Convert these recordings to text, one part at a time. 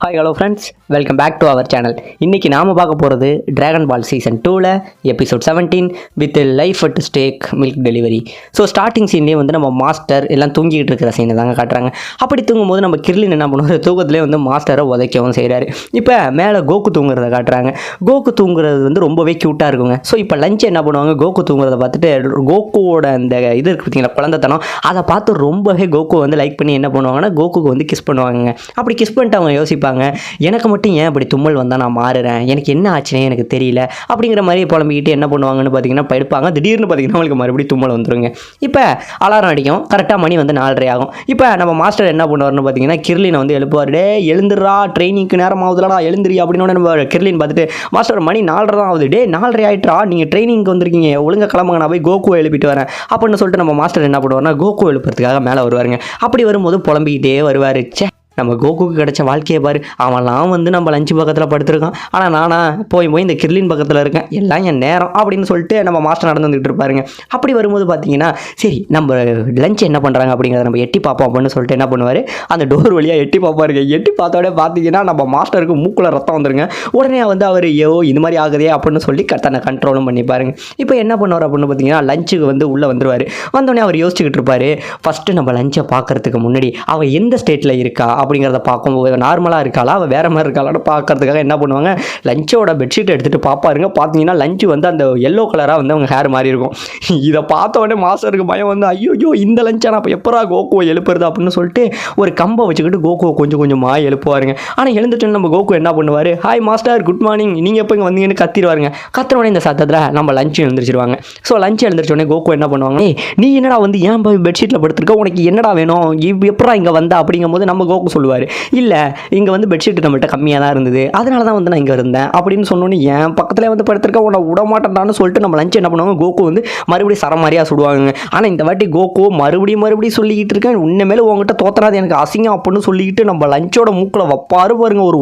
Hi hello friends, welcome back to our channel. இன்றைக்கி நாம் பார்க்க போகிறது ட்ராகன் பால் சீசன் 2ல் episode 17 with life at stake milk delivery. So starting சீன்லேயே வந்து நம்ம மாஸ்டர் எல்லாம் தூங்கிக்கிட்டு இருக்கிற சீனை தாங்க காட்டுறாங்க. அப்படி தூங்கும்போது நம்ம கிர்லின் என்ன பண்ணுவார், தூக்கத்திலே வந்து மாஸ்டரை உதைக்கவும் செய்கிறாரு. இப்போ மேலே கோகு தூங்குறத காட்டுறாங்க. கோகு தூங்குறது வந்து ரொம்பவே க்யூட்டாக இருக்குங்க. ஸோ இப்போ லஞ்ச் என்ன பண்ணுவாங்க, கோகு தூங்குறத பார்த்துட்டு கோகுவோட அந்த இது இருக்குது பார்த்தீங்களா, குழந்தைத்தனம், அதை பார்த்து ரொம்பவே கோகு வந்து லைக் பண்ணி என்ன பண்ணுவாங்கன்னா கோகுக்கு வந்து கிஸ் பண்ணுவாங்க. அப்படி கிஸ் பண்ணிட்டு அவங்க யோசிப்பாங்க, எனக்கு மட்டும் ஏன் இப்படி தும்மல் வந்தால் நான் மாறுறேன், எனக்கு என்ன ஆச்சுன்னே எனக்கு தெரியல அப்படிங்கிற மாதிரி புலம்பிக்கிட்டு என்ன பண்ணுவாங்கன்னு பார்த்தீங்கன்னா படுப்பாங்க. திடீர்னு பார்த்தீங்கன்னா அவங்களுக்கு மறுபடியும் தும்மல் வந்துருங்க. இப்போ அலாரம் அடிக்கும், கரெக்டாக மணி வந்து 4:30 ஆகும். இப்போ நம்ம மாஸ்டர் என்ன பண்ணுவார்னு பார்த்தீங்கன்னா கிர்லினை வந்து எழுப்புவார். டே எழுந்துடுறா, ட்ரைனிங்க்கு நேரம் ஆகுதுலடா, எழுந்துரி அப்படின்னு நம்ம கிர்லின் பார்த்துட்டு, மாஸ்டர் மணி 4:30 தான் ஆகுது, டே 4:30 ஆகிட்டா, நீங்கள் ட்ரைனிங்க்கு வந்திருக்கீங்க, ஒழுங்காக கிளம்புங்க, நான் போய் கோகுவை எழுப்பிட்டு வரேன் அப்படின்னு சொல்லிட்டு நம்ம மாஸ்டர் என்ன பண்ணுவார்னா கோகு எழுப்புறதுக்காக மேலே வருவாருங்க. அப்படி வரும்போது புலம்பிக்கிட்டே வருவார். நம்ம கோகுக்கு கிடைச்ச வாழ்க்கையை பாரு, அவன்லாம் வந்து நம்ம லஞ்சு பக்கத்தில் படுத்துருக்கான், ஆனால் நானா போய் இந்த கிர்லின் பக்கத்தில் இருக்கேன், எல்லாம் என் நேரம் அப்படின்னு சொல்லிட்டு நம்ம மாஸ்டர் நடந்து வந்துட்டு இருப்பாருங்க. அப்படி வரும்போது பார்த்தீங்கன்னா சரி நம்ம லஞ்ச் என்ன பண்ணுறாங்க அப்படிங்கிறத நம்ம எட்டி பார்ப்போம் அப்படின்னு சொல்லிட்டு என்ன பண்ணுவார், அந்த டோர் வழியாக எட்டி பார்ப்பாருங்க. எட்டி பார்த்தோடே பார்த்தீங்கன்னா நம்ம மாஸ்டருக்கு மூக்கில் ரத்தம் வந்துருங்க. உடனே வந்து அவர் இந்த மாதிரி ஆகுதே அப்படின்னு சொல்லி தன்னை கண்ட்ரோலும் பண்ணிப்பாருங்க. இப்போ என்ன பண்ணுவார் அப்படின்னு பார்த்தீங்கன்னா லஞ்சுக்கு வந்து உள்ளே வந்துருவார். வந்தோடனே அவர் யோசிச்சுக்கிட்டு இருப்பார், ஃபஸ்ட்டு நம்ம லஞ்சை பார்க்கறதுக்கு முன்னாடி அவள் எந்த ஸ்டேட்டில் இருக்கா அப்படிங்கிறத பார்க்கும்போது நார்மலாக இருக்காளா அவள் வேறு மாதிரி இருக்காளான்னு பார்க்கறதுக்காக என்ன பண்ணுவாங்க, லஞ்சோட பெட்ஷீட் எடுத்துகிட்டு பார்ப்பாருங்க. பார்த்தீங்கன்னா லஞ்சு வந்து அந்த எல்லோ கலராக வந்து அவங்க ஹேர் மாதிரி இருக்கும். இதை பார்த்த உடனே மாஸ்டருக்கு பயம் வந்து, ஐயோ இந்த லஞ்சா நான் இப்போ எப்பரா கோகுவை எழுப்புறது அப்படின்னு சொல்லிட்டு ஒரு கம்பை வச்சுக்கிட்டு கோகுவை கொஞ்சம் கொஞ்சமாக எழுப்புவாருங்க. ஆனால் எழுந்துட்டோன்னு நம்ம கோகு என்ன பண்ணுவார், ஹாய் மாஸ்டர், குட் மார்னிங், நீங்கள் எப்போ இங்கே வந்தீங்கன்னு கத்திடுவாருங்க. கத்துறோடனே இந்த சத்தத்தில் நம்ம லஞ்சு எழுந்திரிச்சிருவாங்க. ஸோ லஞ்சு எழுந்திரிச்சோடனே கோகு என்ன பண்ணுவாங்க, நீ என்னடா வந்து ஏன் பெட்ஷீட்டில் படுத்துருக்க, உனக்கு என்னடா வேணும், எப்படா இங்கே வந்தா அப்படிங்கும்போது நம்ம கோகு சொல்லுவார், இல்லை இங்கே வந்து பெட்ஷீட் நம்மள்கிட்ட கம்மியாக தான் இருந்தது, அதனால தான் வந்து நான் இங்கே இருந்தேன் அப்படின்னு சொன்னோன்னே என் பக்கத்தில் வந்து படுத்திருக்க உன்னை விடமாட்டேன்டான்னு சொல்லிட்டு நம்ம லஞ்சு என்ன பண்ணுவாங்க, கோகு வந்து மறுபடியும் சரமாரியாக சுடுவாங்க. ஆனால் இந்த வாட்டி கோகு மறுபடியும் சொல்லிக்கிட்டு இருக்கேன், உன்னைமேலே உங்ககிட்ட தோத்தனாது எனக்கு அசிங்கம் அப்படின்னு சொல்லிக்கிட்டு நம்ம லஞ்சோட மூக்கில் வைப்பாரு பாருங்க ஒரு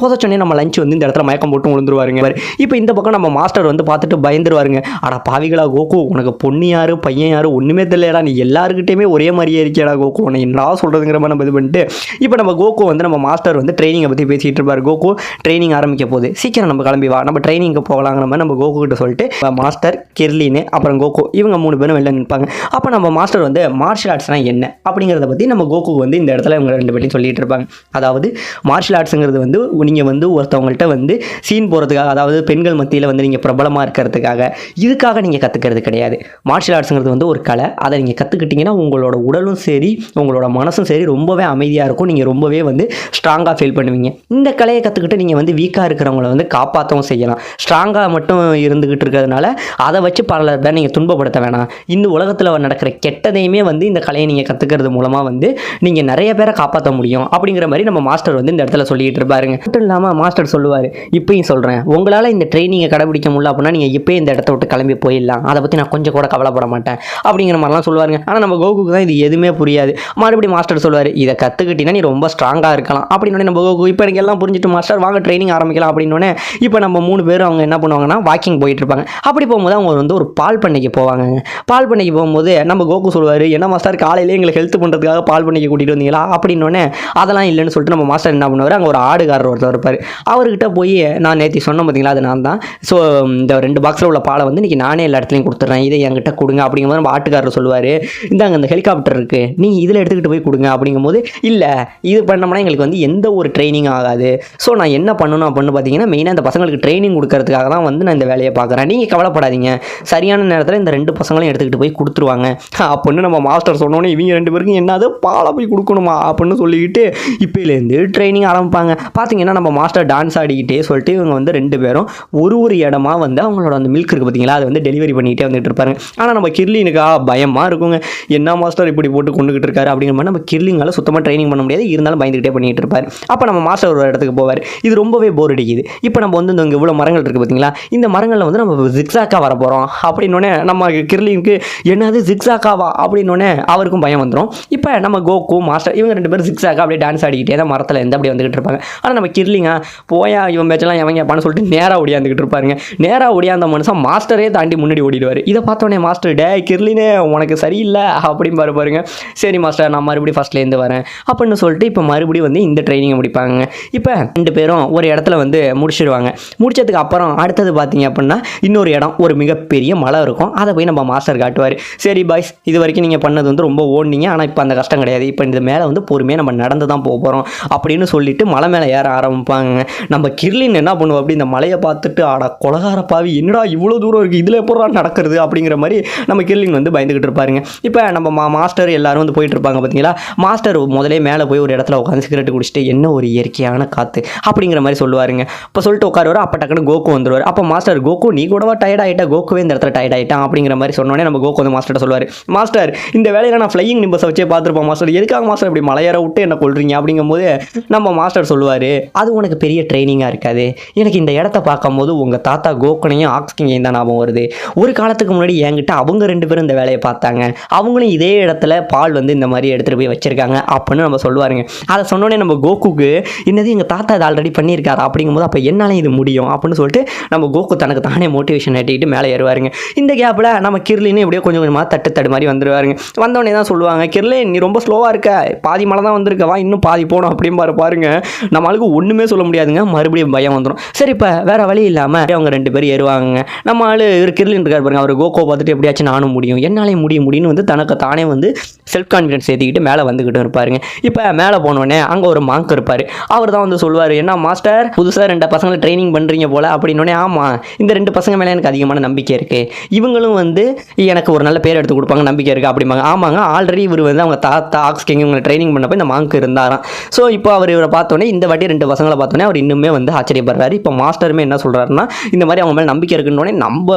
உதச்சோடனே நம்ம லஞ்சு வந்து இந்த இடத்துல மயக்கம் போட்டு விழுந்துருவாருங்க. இப்போ இந்த பக்கம் நம்ம மாஸ்டர் வந்து பார்த்துட்டு பயந்துருவாருங்க. அடா பாவிகளா கோகு, உனக்கு பொண்ணு யாரு பையன் யாரு ஒன்றுமே தெரியலடா, நீ எல்லாருக்கிட்டையுமே ஒரே மாதிரியே இருக்கியடா கோகு, உன்னை என்னடா சொல்கிறதுங்கிற மாதிரி நம்ம இது பண்ணிட்டு இப்போ நம்ம கோகு வந்து நம்ம மாஸ்டர் வந்து ட்ரைனிங்கை பற்றி பேசிகிட்டு இருப்பார். கோகு ட்ரைனிங் ஆரம்பிக்க போகுது, சீக்கிரம் நம்ம கிளம்பி வா, நம்ம ட்ரைனிங்க்கு போகலாங்கிற மாதிரி நம்ம கோகு கிட்ட சொல்லிட்டு மாஸ்டர், கிர்லின், அப்புறம் கோகு இவங்க 3 பேரும் வெளில நிற்பாங்க. அப்போ நம்ம மாஸ்டர் வந்து மார்ஷியல் ஆர்ட்ஸ்னால் என்ன அப்படிங்கிறத பற்றி நம்ம கோகு வந்து இந்த இடத்துல இவங்க 2 பேரையும் சொல்லிட்டு இருப்பாங்க. அதாவது மார்ஷியல் ஆர்ட்ஸுங்கிறது வந்து நீங்கள் வந்து ஒருத்தவங்கள்ட்ட வந்து சீன் போகிறதுக்காக, அதாவது பெண்கள் மத்தியில் வந்து நீங்கள் பிரபலமாக இருக்கிறதுக்காக இதுக்காக நீங்கள் கற்றுக்கிறது கிடையாது. மார்ஷியல் ஆர்ட்ஸுங்கிறது வந்து ஒரு கலை, அதை நீங்கள் கற்றுக்கிட்டிங்கன்னா உங்களோட உடலும் சரி உங்களோட மனசும் சரி ரொம்பவே அமைதியாக இருக்கும், நீங்கள் ரொம்பவே வந்து ஸ்ட்ராங்காக ஃபீல் பண்ணுவீங்க. இந்த கலையை கற்றுக்கிட்டு நீங்கள் வந்து வீக்காக இருக்கிறவங்கள வந்து காப்பாற்றவும் செய்யலாம். ஸ்ட்ராங்காக மட்டும் இருந்துக்கிட்டு இருக்கிறதுனால அதை வச்சு பல பேர் நீங்கள் துன்பப்படுத்த வேணாம். இந்த உலகத்தில் நடக்கிற கெட்டதையுமே வந்து இந்த கலையை நீங்கள் கற்றுக்கிறது மூலமாக வந்து நீங்கள் நிறைய பேரை காப்பாற்ற முடியும் அப்படிங்கிற மாதிரி நம்ம மாஸ்டர் வந்து இந்த இடத்துல சொல்லிகிட்டு இருப்பாருங்க. மட்டும் இல்லாமல் மாஸ்டர் சொல்லுவார், இப்பயும் சொல்கிறேன், உங்களால் இந்த ட்ரைனிங்கை கடைபிடிக்க முடியல அப்படின்னா நீங்கள் இப்போயே இந்த இடத்த விட்டு கிளம்பி போயிடலாம், அதை பற்றி நான் கொஞ்சம் கூட கவலைப்பட மாட்டேன் அப்படிங்கிற மாதிரிலாம் சொல்லுவாருங்க. ஆனால் நம்ம கோகுக்கு தான் இது எதுவுமே புரியாது. மறுபடியும் மாஸ்டர் சொல்லுவார், இதை கற்றுக்கிட்டீங்கன்னா நீ ரொம்ப ஸ்ட்ராங்காக இருக்கலாம் அப்படின்னு. நம்ம இப்போ எனக்கு எல்லாம் புரிஞ்சுட்டு மாஸ்டர் வாங்க ட்ரைனிங் ஆரம்பிக்கலாம் அப்படின்னு. இப்போ நம்ம 3 பேரும் அவங்க என்ன பண்ணுவாங்கன்னா வாக்கிங் போயிட்டு இருப்பாங்க. அப்படி போகும்போது அவங்க வந்து ஒரு பால் பண்ணைக்கு போவாங்க. பால் பண்ணைக்கு போகும்போது நம்ம கோகு சொல்லுவார், என்ன மாஸ்டர் காலையிலே எங்களுக்கு ஹெல்த் பண்ணுறதுக்காக பால் பண்ணைக்கு கூட்டிகிட்டு வந்தீங்களா அப்படின்னோடனே அதெல்லாம் இல்லைன்னு சொல்லிட்டு நம்ம மாஸ்டர் என்ன பண்ணுவார், அங்கே ஒரு ஆடுகாரர் ஒருத்தர் இருப்பார். அவர்கிட்ட போய் நான் நேற்று சொன்னேன் பார்த்தீங்களா, அது நான் தான், ஸோ இந்த 2 பாக்ஸில் உள்ள பாலை வந்து இன்றைக்கி நானே எல்லா இடத்துலையும் கொடுத்துட்றேன், இதை என்கிட்ட கொடுங்க அப்படிங்கும்போது நம்ம ஆட்டுக்காரர் சொல்லுவார், இந்தாங்க இந்த ஹெலிகாப்டர் இருக்குது, நீங்கள் இதில் எடுத்துக்கிட்டு போய் கொடுங்க அப்படிங்கும்போது, இல்லை இது பண்ணோம்னா எங்களுக்கு வந்து எந்த ஒரு ட்ரைனிங் ஆகாது, ஸோ நான் என்ன பண்ணணும் அப்படின்னு பார்த்தீங்கன்னா மெயினாக இந்த பசங்களுக்கு ட்ரைனிங் கொடுக்கறதுக்காக தான் வந்து நான் இந்த வேலையை பார்க்குறேன், நீங்கள் கவலைப்படாதீங்க, சரியான நேரத்தில் இந்த 2 பசங்களையும் எடுத்துக்கிட்டு போய் கொடுத்துருவாங்க அப்படின்னு நம்ம மாஸ்டர் சொன்னோன்னே இவங்க 2 பேருக்கும் என்னது பாலை போய் கொடுக்கணுமா அப்படின்னு சொல்லிக்கிட்டு இப்போலேருந்து ட்ரைனிங் ஆரம்பிப்பாங்க. பார்த்தீங்கன்னா நம்ம மாஸ்டர் டான்ஸ் ஆடிக்கிட்டே சொல்லிட்டு இவங்க வந்து 2 பேரும் ஒரு இடமா வந்து அவங்களோட அந்த மில்க் இருக்குது பார்த்தீங்களா, அதை வந்து டெலிவரி பண்ணிகிட்டே வந்துட்டு இருப்பாங்க. ஆனால் நம்ம கிர்லினுக்கா பயமாக இருக்குங்க, என்ன மாஸ்டர் இப்படி போட்டு கொண்டுகிட்டு இருக்காரு அப்படிங்கிற மாதிரி நம்ம கிர்லிங்கால சுத்தமாக ட்ரைனிங் பண்ண முடியாது, இருந்தாலும் பயந்துக்கிட்டே பண்ணிகிட்டு இருப்பார். அப்போ நம்ம மாஸ்டர் ஒரு இடத்துக்கு போவார், இது ரொம்பவே போர் அடிக்குது, இப்போ நம்ம வந்து இங்கே இவ்வளோ மரங்கள் இருக்குது பார்த்தீங்களா, இந்த மரங்களில் வந்து நம்ம ஜிக்ஸாக்காக வர போகிறோம் அப்படின்னோடனே நம்ம கிர்லினுக்கு என்னது ஜிக்ஸாக்காவா அப்படின்னோடனே அவருக்கும் பயம் வந்துடும். இப்போ நம்ம கோகு மாஸ்டர் இவங்க 2 பேரும் ஜிக்ஸாக்காக அப்படியே டான்ஸ் ஆடிக்கிட்டே தான் மரத்தில் இருந்து அப்படியே வந்துகிட்டு இருப்பாங்க. ஆனால் நம்ம கிர்லிங்கா போயா இவன் பேச்செல்லாம் எவங்க அப்பான்னு சொல்லிட்டு நேராக ஓடியாந்துக்கிட்டு இருப்பாருங்க. நேராக ஓடியாந்த மனுஷன் மாஸ்டரே தாண்டி முன்னாடி ஓடிடுவார். இதை பார்த்தோன்னே மாஸ்டர், டே கிர்லினே உனக்கு சரியில்லை அப்படின்னு பாருங்க. சரி மாஸ்டர் நான் மறுபடியும் ஃபஸ்ட்லேருந்து வரேன் அப்படின்னு அப்படின்னு சொல்லிட்டு இப்போ மறுபடியும் வந்து இந்த ட்ரைனிங்கை முடிப்பாங்க. இப்போ 2 பேரும் ஒரு இடத்துல வந்து முடிச்சிடுவாங்க. முடிச்சதுக்கு அப்புறம் அடுத்தது பார்த்தீங்க அப்படின்னா இன்னொரு இடம், ஒரு மிகப்பெரிய மலை இருக்கும். அதை போய் நம்ம மாஸ்டர் காட்டுவார். சரி பாய்ஸ், இது வரைக்கும் நீங்கள் பண்ணது வந்து ரொம்ப ஓடினீங்க, ஆனால் இப்போ அந்த கஷ்டம் கிடையாது. இப்போ இந்த மேலே வந்து பொறுமையாக நம்ம நடந்து தான் போக போகிறோம் அப்படின்னு சொல்லிட்டு மலை மேலே ஏற ஆரம்பிப்பாங்க. நம்ம கிர்லின் என்ன பண்ணுவோம், அப்படி இந்த மலையை பார்த்துட்டு கொலகார பாவி என்னடா இவ்வளோ தூரம் இருக்குது, இதில் எப்போ நடக்கிறது அப்படிங்கிற மாதிரி நம்ம கிர்லின் வந்து பயந்துக்கிட்டு இருப்பாருங்க. இப்போ நம்ம மாஸ்டர் எல்லாரும் வந்து போயிட்டு இருப்பாங்க பார்த்தீங்களா. மாஸ்டர் முதலே மேலே போய் ஒரு இடத்துல உட்காந்து சிகரெட் குடிச்சிட்டு என்ன ஒரு இயற்கையான காற்று அப்படிங்கிற மாதிரி சொல்லுவாருங்க. இப்போ சொல்லிட்டு உட்காருவார். அப்போ டக்குனு கோகு வந்துடுவார். அப்போ மாஸ்டர், கோகு நீ கூடவா டயர்ட் ஆகிட்டா, கோகுவே இந்த இடத்துல டயர்ட் ஆகிட்டான் அப்படிங்கிற மாதிரி சொன்னோடனே நம்ம கோகு வந்து மாஸ்டர் சொல்லுவார், மாஸ்டர் இந்த வேலையில் நான் ஃப்ளையிங் நிம்பஸை வச்சே பார்த்துருப்போம் மாஸ்டர், எதுக்காக மாஸ்டர் இப்படி மலையேற விட்டு என்ன கொள்றீங்க அப்படிங்கும்போது நம்ம மாஸ்டர் சொல்லுவார், அது உனக்கு பெரிய ட்ரைனிங்காக இருக்காது. எனக்கு இந்த இடத்த பார்க்கும்போது உங்கள் தாத்தா கோகுனையும் ஆக்ஸ்கிங்கையும் தான் ஞாபகம் வருது. ஒரு காலத்துக்கு முன்னாடி என்கிட்ட அவங்க 2 பேரும் இந்த வேலையை பார்த்தாங்க, அவங்களும் இதே இடத்துல பால் வந்து இந்த மாதிரி எடுத்துகிட்டு போய் வச்சிருக்காங்க அப்படின்னு நம்ம சொல்லுவாருங்க. அதை சொன்னோடனே நம்ம கோகுக்கு என்னது எங்கள் தாத்தா இதை ஆல்ரெடி பண்ணியிருக்காரு அப்படிங்கும்போது அப்போ என்னால இது முடியும் அப்படின்னு சொல்லிட்டு நம்ம கோகு தனக்கு தானே மோட்டிவேஷன் ஏற்றிக்கிட்டு மேலே ஏறுவாருங்க. இந்த கேப்பில் நம்ம கிர்லின்னு எப்படியோ கொஞ்சம் கொஞ்சமாக தட்டு மாதிரி வந்துடுவாருங்க. வந்தோடனே தான் சொல்லுவாங்க, கிர்லின் நீ ரொம்ப ஸ்லோவாக இருக்க, பாதி மலை தான் வந்திருக்க, வா இன்னும் பாதி போகணும் அப்படின்னு பாருங்க. நம்மளுக்கு ஒன்றுமே சொல்ல முடியாதுங்க, மறுபடியும் பயம் வந்துடும். சரி இப்போ வேறு வழி இல்லாமல் அவங்க 2 பேரும் ஏறுவாங்க. நம்ம ஆள் கிர்லின் இருக்கார் பாருங்க, அவர் கோகோ பார்த்துட்டு எப்படியாச்சும் நானும் முடியும், என்னாலே முடியும்னு வந்து தனக்கு தானே வந்து செல்ஃப் கான்ஃபிடன்ஸ் ஏற்றிக்கிட்டு மேலே வந்துக்கிட்டு இருப்பாருங்க. இப்போ மேலே போனோடனே அங்கே ஒரு மாங்க் இருப்பார். அவர் தான் வந்து சொல்லுவார், என்ன மாஸ்டர் புதுசாக 2 பசங்களை ட்ரைனிங் பண்ணுறீங்க போல் அப்படின்னோடனே, ஆமாம் இந்த 2 பசங்க மேலே எனக்கு அதிகமான நம்பிக்கை இருக்குது, இவங்களும் வந்து எனக்கு ஒரு நல்ல பேர் எடுத்து கொடுப்பாங்க நம்பிக்கை இருக்குது அப்படிம்பாங்க. ஆமாங்க, ஆல்ரெடி இவர் வந்து அவங்க தாத்தா ஆக்ஸ்கிங் இவங்களை ட்ரைனிங் பண்ணப்போ இந்த மாங்க் இருந்தாராம். ஸோ இப்போ அவர் இவரை பார்த்தோன்னே இந்த வாட்டி 2 பசங்களை பார்த்தோன்னே அவர் இன்னுமே வந்து ஆச்சரியப்படுறாரு. இப்போ மாஸ்டருமே என்ன சொல்கிறாருன்னா, இந்த மாதிரி அவங்க மேலே நம்பிக்கை இருக்குன்னொடனே நம்ம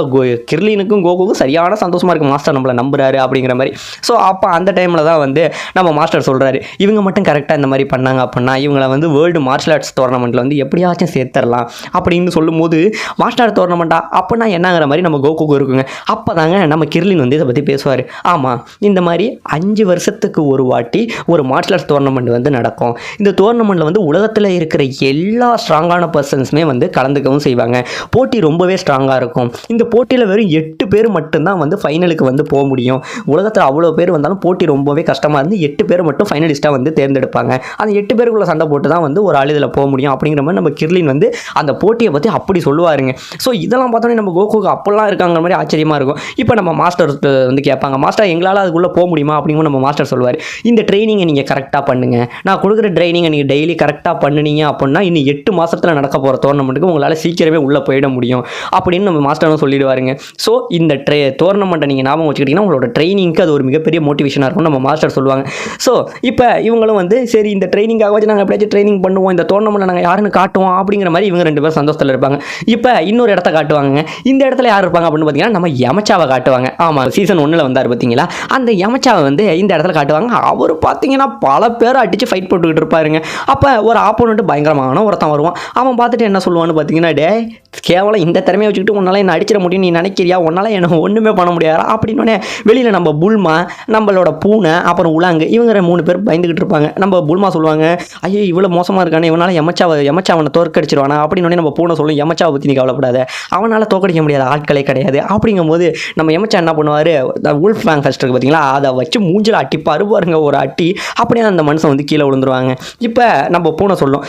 கிர்லினுக்கும் கோகுக்கும் சரியான சந்தோஷமாக இருக்குது, மாஸ்டர் நம்மளை நம்புறாரு அப்படிங்கிற மாதிரி. ஸோ அப்போ அந்த டைமில் தான் வந்து நம்ம மாஸ்டர் சொல்கிறாரு, இவங்க மட்டும் கரெக்டாக இந்த மாதிரி பண்ணாங்க அப்படின்னா இவங்களை வந்து வேர்ல்டு மார்ஷல் ஆர்ட்ஸ் டோர்னமெண்ட்டில் வந்து எப்படியாச்சும் சேர்த்துடலாம் அப்படின்னு சொல்லும்போது, மாஸ்டர் டோர்னமெண்ட்டா அப்படின்னா என்னங்கிற மாதிரி நம்ம கோகுக்கு இருக்குங்க. அப்போ தாங்க நம்ம கிர்லின் வந்து இதை பற்றி பேசுவார். ஆமாம், இந்த மாதிரி 5 வருஷத்துக்கு ஒரு வாட்டி ஒரு மார்ஷல் ஆர்ட்ஸ் டோர்னமெண்ட் வந்து நடக்கும். இந்த டோர்னமெண்ட்டில் வந்து உலகத்தில் இருக்கிற எல்லா ஸ்ட்ராங்கான பர்சன்ஸுமே வந்து கலந்துக்கவும் செய்வாங்க. போட்டி ரொம்பவே ஸ்ட்ராங்காக இருக்கும். இந்த போட்டியில் வெறும் 8 பேர் மட்டும்தான் வந்து ஃபைனலுக்கு வந்து போக முடியும். உலகத்தில் அவ்வளோ பேர் வந்தாலும் போட்டி ரொம்பவே கஷ்டமாக இருந்து 8 பேர் மட்டும் ஃபைனலிஸ்ட்டாக வந்து தேர்ந்தெடுப்பாங்க. அந்த 8 பேருக்குள்ள சண்டை போட்டு தான் வந்து ஒரு ஆள் இதில் போக முடியும் அப்படிங்கிற மாதிரி நம்ம கிர்லின் வந்து அந்த போட்டியை பற்றி அப்படி சொல்லுவாருங்க. ஸோ இதெல்லாம் பார்த்தோன்னே நம்ம கோகுக்கு அப்போல்லாம் இருக்காங்கிற மாதிரி ஆச்சரியமாக இருக்கும். இப்போ நம்ம மாஸ்டர் வந்து கேட்பாங்க, மாஸ்டர் எங்களால் அதுக்குள்ளே போக முடியுமா அப்படிங்கிற நம்ம மாஸ்டர் சொல்லுவார், இந்த ட்ரைனிங்கை நீங்கள் கரெக்டாக பண்ணுங்கள், நான் கொடுக்குற ட்ரைனிங்கை நீங்கள் டெய்லி கரெக்டாக பண்ணினீங்க அப்படின்னா இன்னும் 8 மாதத்தில் நடக்க போகிற டோர்னமெண்ட்டுக்கு உங்களால் சீக்கிரமே உள்ளே போயிட முடியும் அப்படின்னு நம்ம மாஸ்டரும் சொல்லிடுவாருங்க. ஸோ இந்த டோர்னமெண்ட்டை நீங்கள் ஞாபகம் வச்சுக்கிட்டிங்கன்னா உங்களோட ட்ரைனிங்க்கு அது ஒரு மிகப்பெரிய மோட்டிவேஷனாக இருக்கும் நம்ம மாஸ்டர் சொல்லுவாங்க. ஸோ இப்போ இவங்களும் வந்து சரி இந்த ட்ரைனிங்காக வச்சு நாங்கள் எப்படியாச்சும் ட்ரைனிங் பண்ணுவோம், இந்த டோர்னமெண்ட்டில் நாங்கள் யாருன்னு காட்டுவோம் அப்படிங்கிற மாதிரி இவங்க 2 பேரும் சந்தோஷத்தில் இருப்பாங்க. இப்போ இன்னொரு இடத்த காட்டுவாங்க. இந்த இடத்துல யார் இருப்பாங்க அப்படின்னு பார்த்தீங்கன்னா நம்ம யமச்சாவை காட்டுவாங்க. ஆமாம், சீசன் 1 வந்தார் பார்த்தீங்களா, அந்த யமச்சாவை வந்து இந்த இடத்துல காட்டுவாங்க. அவர் பார்த்தீங்கன்னா பல பேரை அடித்து ஃபைட் போட்டுக்கிட்டு இருப்பாருங்க. அப்போ ஒரு ஆப்போனண்ட்டு பயங்கரமான ஒருத்தன் வருவான். அவன் பார்த்துட்டு என்ன சொல்லுவான்னு பார்த்தீங்கன்னா, டே கேவலம் இந்த திறமையை வச்சுக்கிட்டு உன்னால் என்ன அடிச்சிட முடியும் நீ நினைக்கிறியா, உன்னால் என்ன ஒன்றுமே பண்ண முடியாதா அப்படின்னோடனே வெளியில் நம்ம புல்மா, நம்மளோட பூனை, அப்புறம் உலாங்கு, இவங்க 3 பேர் பயந்துக்கிட்டு இருப்பாங்க. நம்ம புல்மா சொல்லுவாங்க, ஐயோ இவ்வளோ மோசமாக இருக்கானே, இவனால் யமச்சாவனை தோற்கடிச்சிருவானா அப்படின்னோடனே நம்ம பூனை சொல்லும், யமச்சாவை பற்றி நீ கவலைப்படாத, அவனால் தோற்கடிக்க முடியாத ஆட்களே கிடையாது அப்படிங்கும்போது நம்ம யமச்சா என்ன பண்ணுவார், உல்ஃப் ஃபேங் ஃபஸ்ட் இருக்குது பார்த்தீங்களா, அதை வச்சு மூஞ்சில் அட்டிப்பாரு பாருங்க ஒரு அட்டி, அப்படியே அந்த மனுஷன் வந்து கீழே விழுந்துருவாங்க. இப்போ நம்ம பூனை சொல்லும்,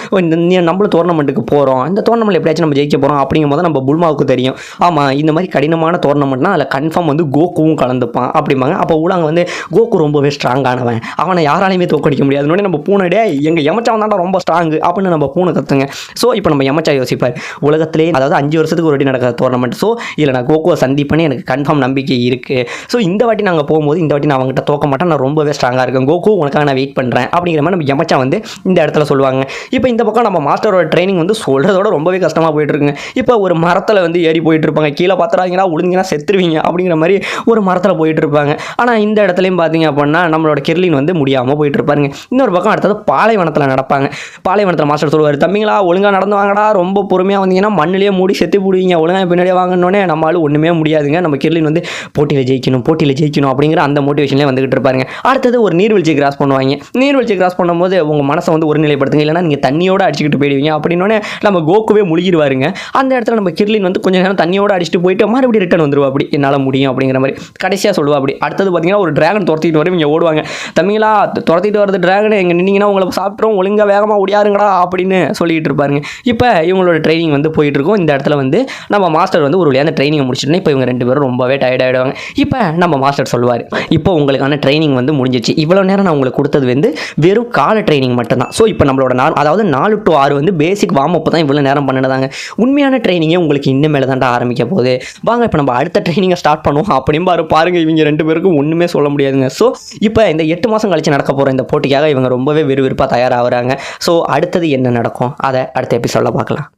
நம்மளும் டோர்னமெண்ட்டுக்கு போகிறோம், இந்த டோர்னமெண்ட் எப்படியாச்சும் நம்ம ஜெயிக்க போகிறோம் அப்படிங்கும்போது நம்ம புல்மாவுக்கு தெரியும், ஆமாம் இந்த மாதிரி கடினமான டோர்னமெண்ட்னா அதில் கன்ஃபார்ம் வந்து கோகுவும் கலந்துப்பான் அப்படிம்பாங்க. அப்போ உலாங்க வந்து கோகு ரொம்பவே ஸ்ட்ராங்கானவன், அவனை யாராலையுமே தோற்கடிக்க முடியாதுன்னு நம்ம பூனை, டே எங்கள் யமச்சாவன் தாண்டா ரொம்ப ஸ்ட்ராங்கு அப்படின்னு நம்ம பூனை கற்றுங்க. ஸோ இப்போ நம்ம யமச்சா யோசிப்பார், உலகத்திலே அதாவது 5 வருஷத்துக்கு ஒரு வாட்டி நடக்கிற டோர்னமெண்ட், ஸோ இதில் நான் கோகுவை சந்திப்பேன்னு எனக்கு கன்ஃபார்ம் நம்பிக்கை இருக்குது. ஸோ இந்த வாட்டி நாங்கள் போகும்போது இந்த வாட்டி நான் அவங்ககிட்ட தோக்க மாட்டேன், நான் ரொம்பவே ஸ்ட்ராங்காக இருக்கேன், கோகு உனக்காக நான் வெயிட் பண்ணுறேன் அப்படிங்கிற மாதிரி நம்ம யமச்சா வந்து இந்த இடத்துல சொல்லுவாங்க. இப்போ இந்த பக்கம் நம்ம மாஸ்டரோட ட்ரைனிங் வந்து சொல்கிறதோட ரொம்பவே கஷ்டமாக போயிட்டு இருக்குங்க. இப்போ ஒரு மரத்தில் வந்து ஏறி போயிட்டு இருப்பாங்க, கீழே பார்த்துறாங்கன்னா விழுந்தீங்கன்னா செத்துருவீங்க அப்படிங்கிற மாதிரி ஒரு மரத்தில் போயிட்டு இருப்பாங்க. ஆனால் இந்த இடத்துலையும் பார்த்தீங்க அப்படின்னா நம்மளோட கிர்லின் வந்து முடியாமல் போயிட்டு இருப்பாருங்க. இன்னொரு பக்கம் அடுத்தது பாலைவனத்தில் நடப்பாங்க. பாலைவனத்தில் மாஸ்டர் சொல்லுவார், தம்பிங்களா ஒழுங்காக நடந்து வாங்கடா, ரொம்ப பொறுமையாக வந்தீங்கன்னா மண்ணிலேயே மூடி செத்து போடுவீங்க, ஒழுங்காக பின்னாடியே வாங்கினோடனே நம்மளால ஒன்றுமே முடியாதுங்க, நம்ம கிர்லின் வந்து போட்டியில் ஜெயிக்கணும் அப்படிங்கிற அந்த மோட்டிவேஷன்லேயே வந்துகிட்டு இருப்பாருங்க. அடுத்தது ஒரு நீர்வீழ்ச்சி கிராஸ் பண்ணுவாங்க. நீர்வீழ்ச்சி கிராஸ் பண்ணும்போது உங்கள் மனசை வந்து ஒருநிலைப்படுத்துங்க, இல்லைனா நீங்கள் தண்ணியோடு அடிச்சுக்கிட்டு போயிடுவீங்க அப்படின்னோடனே நம்ம கோகுவே முழுகிடுவாருங்க. அந்த இடத்துல நம்ம கிர்லின் வந்து கொஞ்சம் நேரம் தண்ணியோடு அடிச்சுட்டு போயிட்டு மறுபடியும் ரிட்டர்ன் வந்துருவா, அப்படி என்னால் முடியும் அப்படிங்கிற மாதிரி கடைசியாக சொல்லுவா. அப்படி அடுத்தது பார்த்தீங்கன்னா ஒரு டிராகன் துரத்திட்டு வரும், இங்கே ஓடுவாங்க, தம்பிங்களா துரத்திட்டு வரது டிராகன் டிராகனை எங்கே நின்னீங்கன்னா உங்களை சாப்பிட்றோம், ஒழுங்காக வேகமாக ஓடியாருங்கடா அப்படின்னு சொல்லிட்டு இருப்பாருங்க. இப்போ இவங்களோட ட்ரைனிங் வந்து போயிட்டு இருக்கும். இந்த இடத்துல வந்து நம்ம மாஸ்டர் வந்து ஒரு வழியாக அந்த ட்ரைனிங்கை முடிச்சுட்டு இப்போ இவங்க 2 பேரும் ரொம்பவே டயர்ட் ஆகிடுவாங்க. இப்போ நம்ம மாஸ்டர் சொல்லுவார், இப்போ உங்களுக்கான ட்ரைனிங் வந்து முடிஞ்சிச்சு. இவ்வளோ நேரம் நான் உங்களுக்கு கொடுத்தது வந்து வெறும் கால ட்ரைனிங் மட்டும்தான். ஸோ இப்போ நம்மளோட அதாவது 4 to 6 வந்து பேசிக் வார்ம் அப் தான் இவ்வளோ நேரம் பண்ணினதாங்க. உண்மையான ட்ரைனிங்கே உங்களுக்கு இன்னுமேல தான்டா ஆரம்பிக்க போகுது. வாங்க இப்போ நம்ம அடுத்த ட்ரைனிங்கை ஸ்டார்ட் பண்ணுவோம் அப்படின்னு பாருங்க. இவங்க 2 பேருக்கும் ஒன்றுமே சொல்ல முடியாதுங்க. ஸோ இப்போ இந்த 8 மாதம் கழிச்சு நடக்க போகிற இந்த போட்டிக்காக இவங்க ரொம்பவே விறுவிறுப்பாக தயாராகிறாங்க. ஸோ அடுத்தது என்ன நடக்கும் அதை அடுத்த எபிசோடில் பார்க்கலாம்.